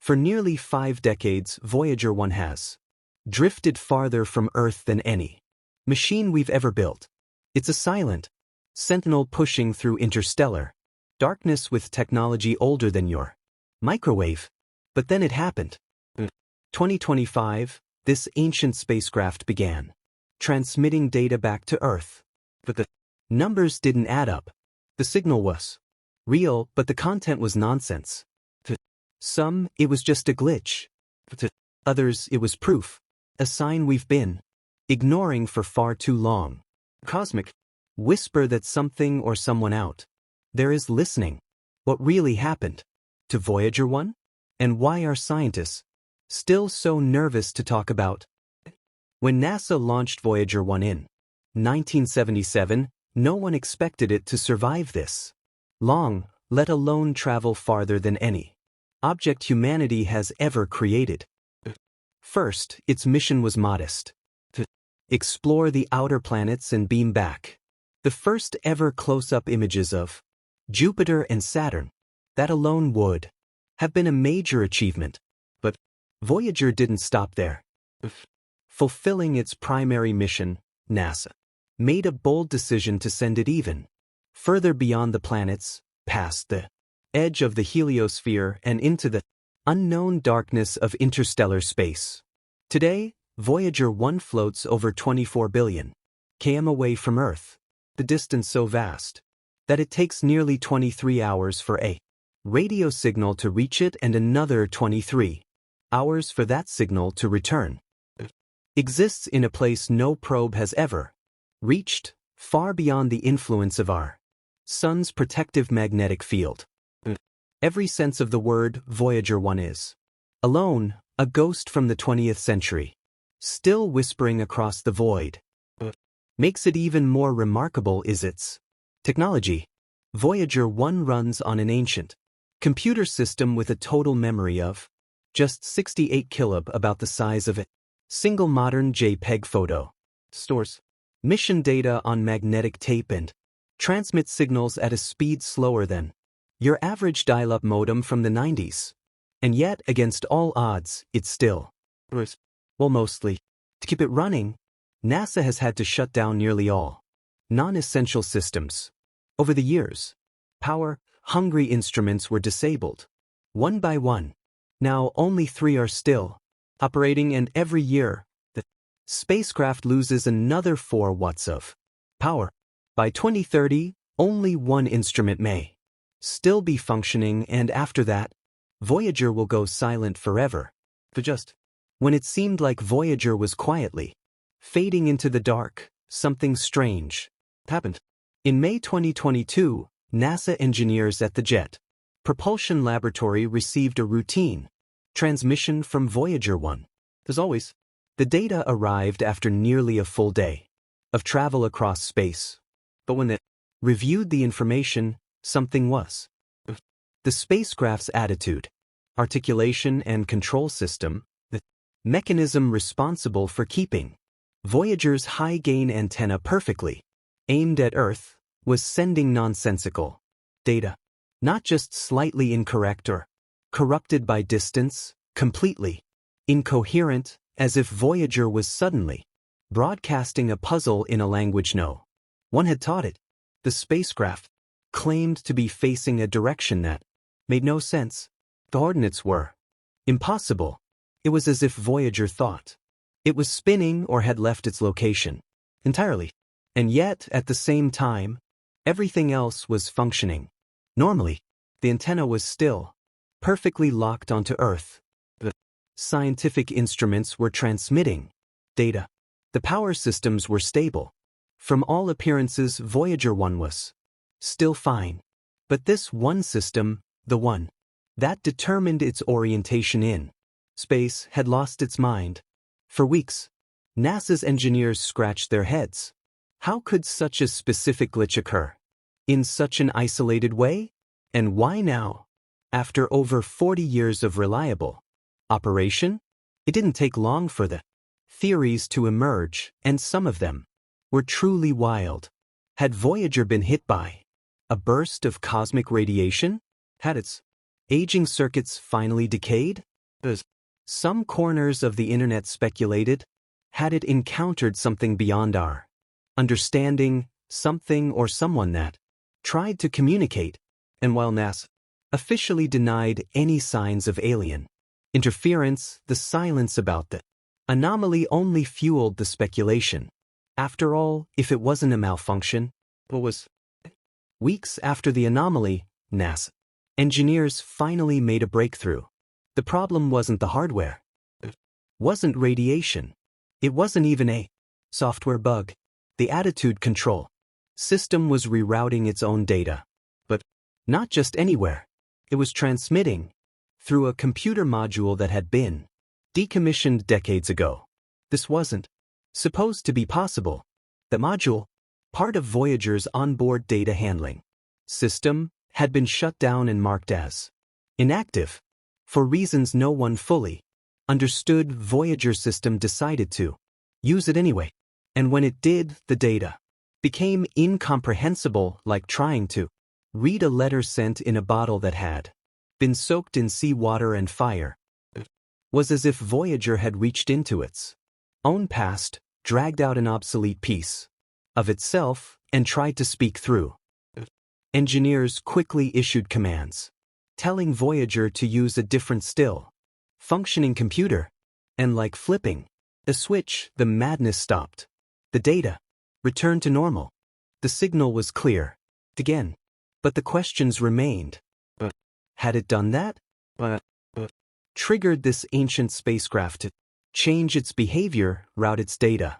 For nearly 5 decades, Voyager 1 has drifted farther from Earth than any machine we've ever built. It's a silent sentinel pushing through interstellar darkness with technology older than your microwave. But then it happened. 2025, this ancient spacecraft began transmitting data back to Earth. But the numbers didn't add up. The signal was real, but the content was nonsense. To some, it was just a glitch. To others, it was proof, a sign we've been ignoring for far too long. Cosmic whisper that something or someone out there is listening. What really happened to Voyager 1? And why are scientists still so nervous to talk about it? When NASA launched Voyager 1 in 1977, no one expected it to survive this long, let alone travel farther than any object humanity has ever created. First, its mission was modest: to explore the outer planets and beam back the first ever close-up images of Jupiter and Saturn. That alone would have been a major achievement. But Voyager didn't stop there. Fulfilling its primary mission, NASA made a bold decision to send it even further beyond the planets, past the edge of the heliosphere and into the unknown darkness of interstellar space. Today, Voyager 1 floats over 24 billion km away from Earth, the distance so vast that it takes nearly 23 hours for a radio signal to reach it and another 23 hours for that signal to return. Exists in a place no probe has ever reached, far beyond the influence of our sun's protective magnetic field. Every sense of the word, Voyager 1 is alone, a ghost from the 20th century, still whispering across the void. Makes it even more remarkable is its technology. Voyager 1 runs on an ancient computer system with a total memory of just 68 kilobits, about the size of a single modern JPEG photo. Stores mission data on magnetic tape and transmits signals at a speed slower than your average dial-up modem from the 90s. And yet, against all odds, it still works. Well, mostly. To keep it running, NASA has had to shut down nearly all non-essential systems. Over the years, power-hungry instruments were disabled, one by one. Now only 3 are still operating, and every year, the spacecraft loses another 4 watts of power. By 2030, only 1 instrument may still be functioning, and after that, Voyager will go silent forever. But just when it seemed like Voyager was quietly fading into the dark, something strange happened. In May 2022, NASA engineers at the Jet Propulsion Laboratory received a routine transmission from Voyager 1. As always, the data arrived after nearly a full day of travel across space. But when they reviewed the information, something was. The spacecraft's attitude, articulation and control system, the mechanism responsible for keeping Voyager's high-gain antenna perfectly aimed at Earth, was sending nonsensical data. Not just slightly incorrect or corrupted by distance, completely incoherent, as if Voyager was suddenly broadcasting a puzzle in a language no one had taught it. The spacecraft claimed to be facing a direction that made no sense. The coordinates were impossible. It was as if Voyager thought it was spinning or had left its location entirely. And yet, at the same time, everything else was functioning normally. The antenna was still perfectly locked onto Earth. The scientific instruments were transmitting data. The power systems were stable. From all appearances, Voyager 1 was still fine. But this one system, the one that determined its orientation in space, had lost its mind. For weeks, NASA's engineers scratched their heads. How could such a specific glitch occur in such an isolated way? And why now? After over 40 years of reliable operation, it didn't take long for the theories to emerge, and some of them were truly wild. Had Voyager been hit by a burst of cosmic radiation? Had its aging circuits finally decayed? Some corners of the internet speculated, had it encountered something beyond our understanding, something or someone that tried to communicate, and while NASA officially denied any signs of alien interference, the silence about the anomaly only fueled the speculation. After all, if it wasn't a malfunction, what was? Weeks after the anomaly, NASA engineers finally made a breakthrough. The problem wasn't the hardware. It wasn't radiation. It wasn't even a software bug. The attitude control system was rerouting its own data. But not just anywhere. It was transmitting through a computer module that had been decommissioned decades ago. This wasn't supposed to be possible. The module, part of Voyager's onboard data handling system, had been shut down and marked as inactive. For reasons no one fully understood, Voyager's system decided to use it anyway. And when it did, the data became incomprehensible, like trying to read a letter sent in a bottle that had been soaked in seawater and fire. It was as if Voyager had reached into its own past, dragged out an obsolete piece of itself, and tried to speak through. Engineers quickly issued commands, telling Voyager to use a different still functioning computer, and like flipping a switch, the madness stopped. The data returned to normal. The signal was clear again. But the questions remained. Had it done that? Triggered this ancient spacecraft to change its behavior, route its data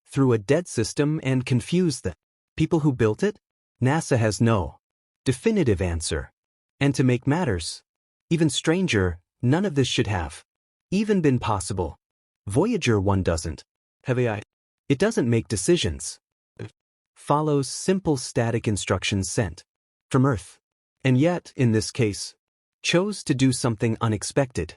through a dead system, and confuse the people who built it? NASA has no definitive answer. And to make matters even stranger, none of this should have even been possible. Voyager 1 doesn't have AI. It doesn't make decisions. It follows simple static instructions sent from Earth. And yet, in this case, chose to do something unexpected.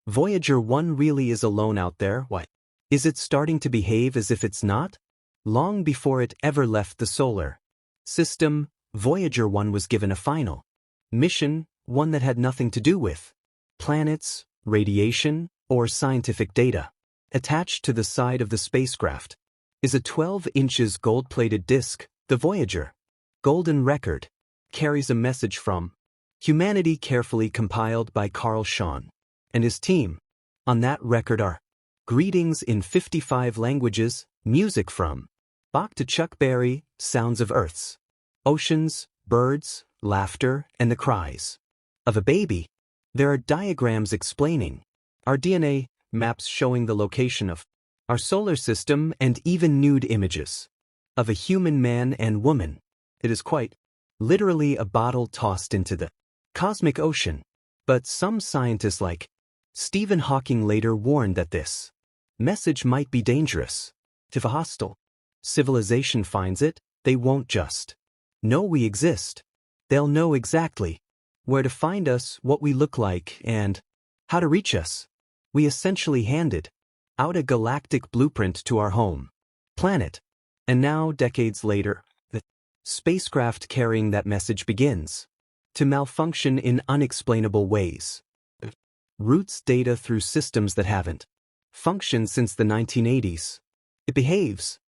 Voyager 1 really is alone out there. Why? Is it starting to behave as if it's not? Long before it ever left the solar system, Voyager 1 was given a final mission, one that had nothing to do with planets, radiation, or scientific data. Attached to the side of the spacecraft is a 12 inches gold-plated disc. The Voyager Golden Record carries a message from humanity, carefully compiled by Carl Shawn and his team. On that record are greetings in 55 languages, music from Bach to Chuck Berry, sounds of Earth's oceans, birds, laughter, and the cries of a baby. There are diagrams explaining our DNA, maps showing the location of our solar system, and even nude images of a human man and woman. It is quite literally a bottle tossed into the cosmic ocean. But some scientists like Stephen Hawking later warned that this message might be dangerous. If a hostile civilization finds it, they won't just know we exist. They'll know exactly where to find us, what we look like, and how to reach us. We essentially handed out a galactic blueprint to our home planet. And now, decades later, the spacecraft carrying that message begins to malfunction in unexplainable ways. It routes data through systems that haven't functioned since the 1980s. It behaves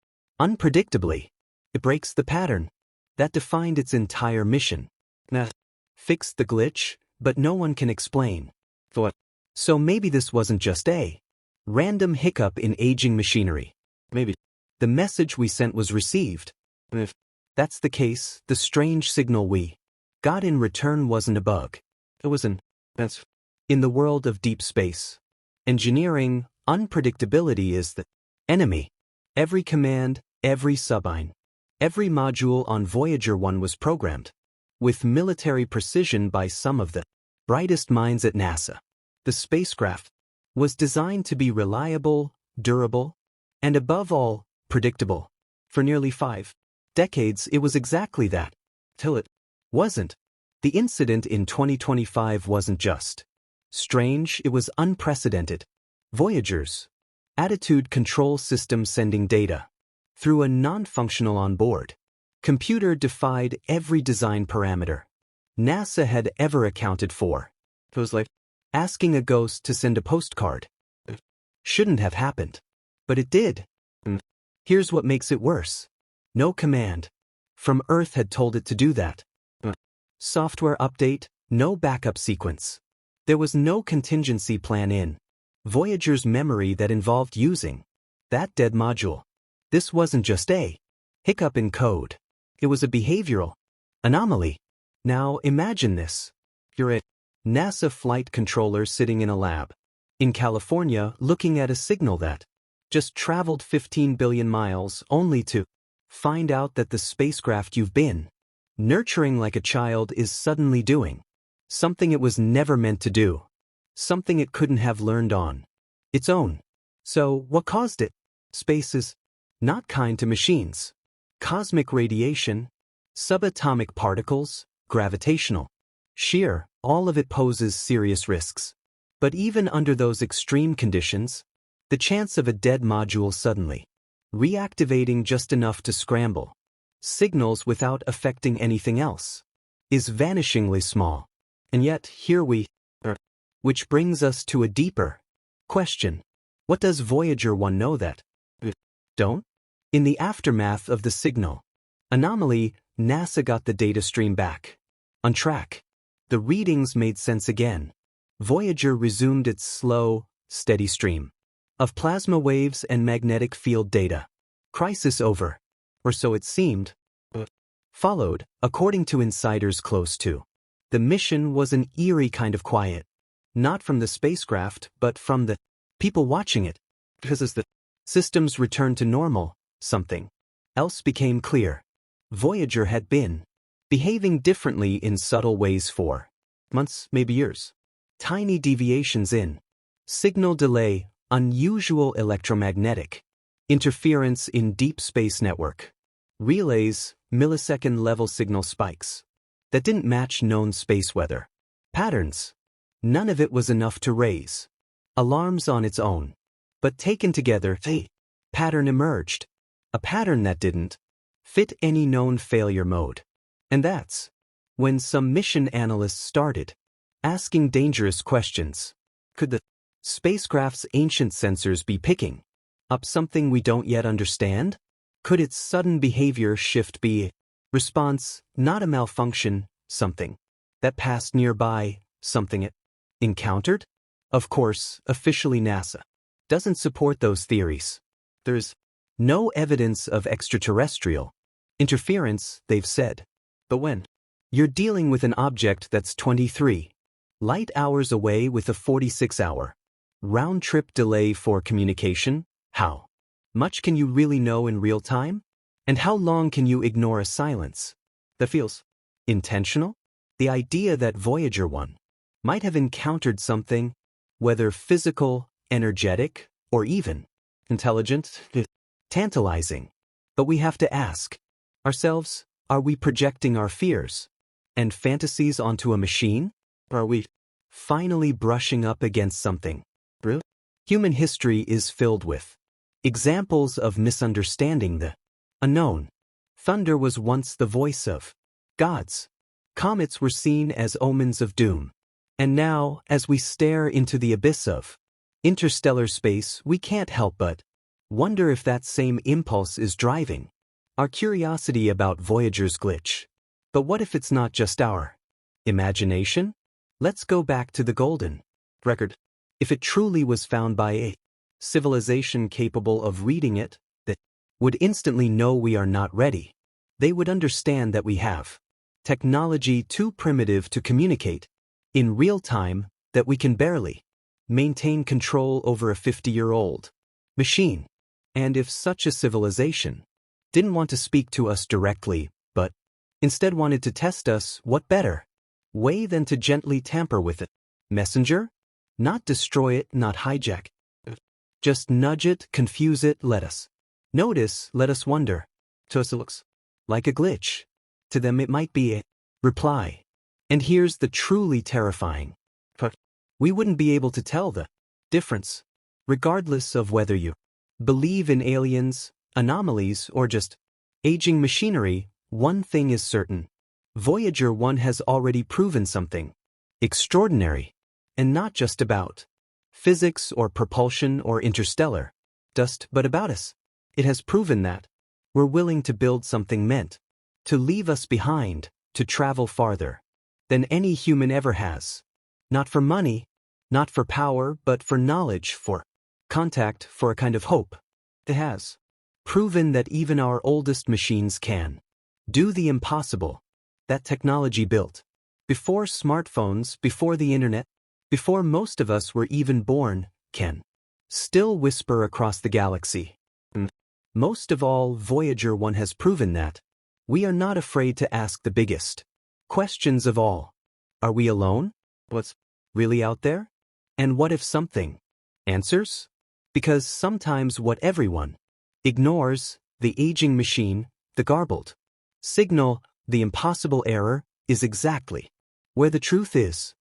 unpredictably. It breaks the pattern that defined its entire mission. Now, fixed the glitch, but no one can explain what. So maybe this wasn't just a random hiccup in aging machinery. Maybe the message we sent was received. And if that's the case, the strange signal we got in return wasn't a bug. It was an that's in the world of deep space engineering, unpredictability is the enemy. Every command, every subline, every module on Voyager 1 was programmed with military precision by some of the brightest minds at NASA. The spacecraft was designed to be reliable, durable, and above all, predictable. For nearly 5 decades, it was exactly that. Till it wasn't. The incident in 2025 wasn't just strange, it was unprecedented. Voyager's attitude control system sending data through a non-functional onboard computer defied every design parameter NASA had ever accounted for. It was like Asking a ghost to send a postcard. Shouldn't have happened. But it did. And here's what makes it worse. No command from Earth had told it to do that. Software update, no backup sequence. There was no contingency plan in Voyager's memory that involved using that dead module. This wasn't just a hiccup in code. It was a behavioral anomaly. Now imagine this. You're a NASA flight controller sitting in a lab in California looking at a signal that just traveled 15 billion miles only to find out that the spacecraft you've been nurturing like a child is suddenly doing something it was never meant to do, something it couldn't have learned on its own. So what caused it? Space is not kind to machines. Cosmic radiation, subatomic particles, gravitational shear, all of it poses serious risks. But even under those extreme conditions, the chance of a dead module suddenly reactivating just enough to scramble signals without affecting anything else is vanishingly small. And yet, here we are. Which brings us to a deeper question. What does Voyager 1 know that we don't? In the aftermath of the signal anomaly, NASA got the data stream back on track. The readings made sense again. Voyager resumed its slow, steady stream of plasma waves and magnetic field data. Crisis over, or so it seemed. Followed, according to insiders close to the mission, was an eerie kind of quiet. Not from the spacecraft, but from the people watching it. Because as the systems returned to normal, something else became clear. Voyager had been behaving differently in subtle ways for months, maybe years. Tiny deviations in signal delay, unusual electromagnetic interference in deep space network relays, millisecond-level signal spikes that didn't match known space weather patterns. None of it was enough to raise alarms on its own. But taken together, a pattern emerged. A pattern that didn't fit any known failure mode. And that's when some mission analysts started asking dangerous questions. Could the spacecraft's ancient sensors be picking up something we don't yet understand? Could its sudden behavior shift be a response, not a malfunction, something that passed nearby, something it encountered? Of course, officially NASA doesn't support those theories. There's no evidence of extraterrestrial interference, they've said. But when you're dealing with an object that's 23 light hours away with a 46-hour round-trip delay for communication, how much can you really know in real time? And how long can you ignore a silence that feels intentional? The idea that Voyager 1 might have encountered something, whether physical, energetic, or even intelligent, is tantalizing. But we have to ask ourselves, are we projecting our fears and fantasies onto a machine? Or are we finally brushing up against something real? Human history is filled with examples of misunderstanding the unknown. Thunder was once the voice of gods. Comets were seen as omens of doom. And now, as we stare into the abyss of interstellar space, we can't help but wonder if that same impulse is driving our curiosity about Voyager's glitch. But what if it's not just our imagination? Let's go back to the golden record. If it truly was found by a civilization capable of reading it, that would instantly know we are not ready. They would understand that we have technology too primitive to communicate in real time, that we can barely maintain control over a 50-year-old machine. And if such a civilization didn't want to speak to us directly, but instead wanted to test us, what better way than to gently tamper with it? Messenger? Not destroy it, not hijack it. Just nudge it, confuse it, let us notice, let us wonder. To us it looks like a glitch. To them it might be a reply. And here's the truly terrifying part. We wouldn't be able to tell the difference, regardless of whether you believe in aliens, anomalies, or just aging machinery. One thing is certain. Voyager 1 has already proven something extraordinary. And not just about physics or propulsion or interstellar dust, but about us. It has proven that we're willing to build something meant to leave us behind, to travel farther than any human ever has. Not for money, not for power, but for knowledge, for contact, for a kind of hope. It has proven that even our oldest machines can do the impossible. That technology built before smartphones, before the internet, before most of us were even born, can still whisper across the galaxy. And most of all, Voyager 1 has proven that we are not afraid to ask the biggest questions of all. Are we alone? What's really out there? And what if something answers? Because sometimes what everyone ignores, the aging machine, the garbled signal, the impossible error, is exactly where the truth is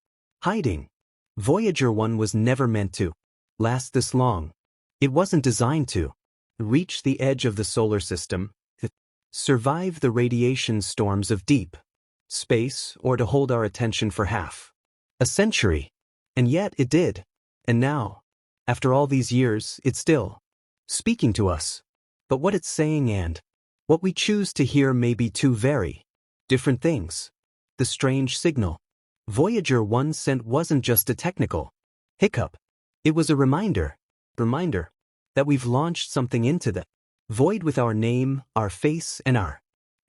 hiding. Voyager 1 was never meant to last this long. It wasn't designed to reach the edge of the solar system, to survive the radiation storms of deep space, or to hold our attention for half a century. And yet it did. And now, after all these years, it's still speaking to us. But what it's saying and what we choose to hear may be two very different things. The strange signal Voyager 1 sent wasn't just a technical hiccup. It was a reminder that we've launched something into the void with our name, our face, and our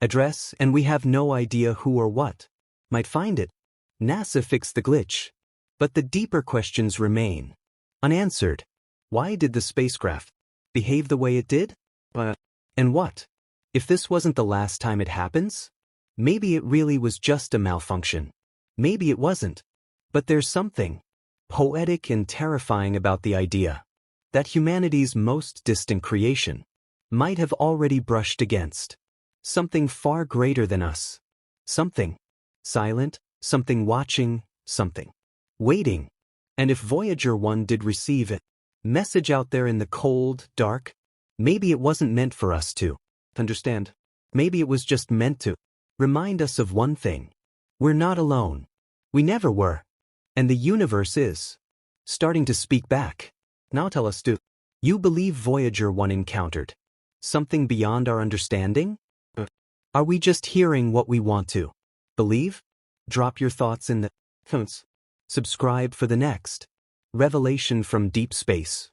address, and we have no idea who or what might find it. NASA fixed the glitch, but the deeper questions remain unanswered. Why did the spacecraft behave the way it did? And what if this wasn't the last time it happens? Maybe it really was just a malfunction. Maybe it wasn't. But there's something poetic and terrifying about the idea that humanity's most distant creation might have already brushed against something far greater than us. Something silent, something watching, something waiting. And if Voyager 1 did receive a message out there in the cold, dark, maybe it wasn't meant for us to understand. Maybe it was just meant to remind us of one thing. We're not alone. We never were. And the universe is starting to speak back. Now tell us, do you believe Voyager 1 encountered something beyond our understanding? Are we just hearing what we want to believe? Drop your thoughts in the comments. Subscribe for the next revelation from deep space.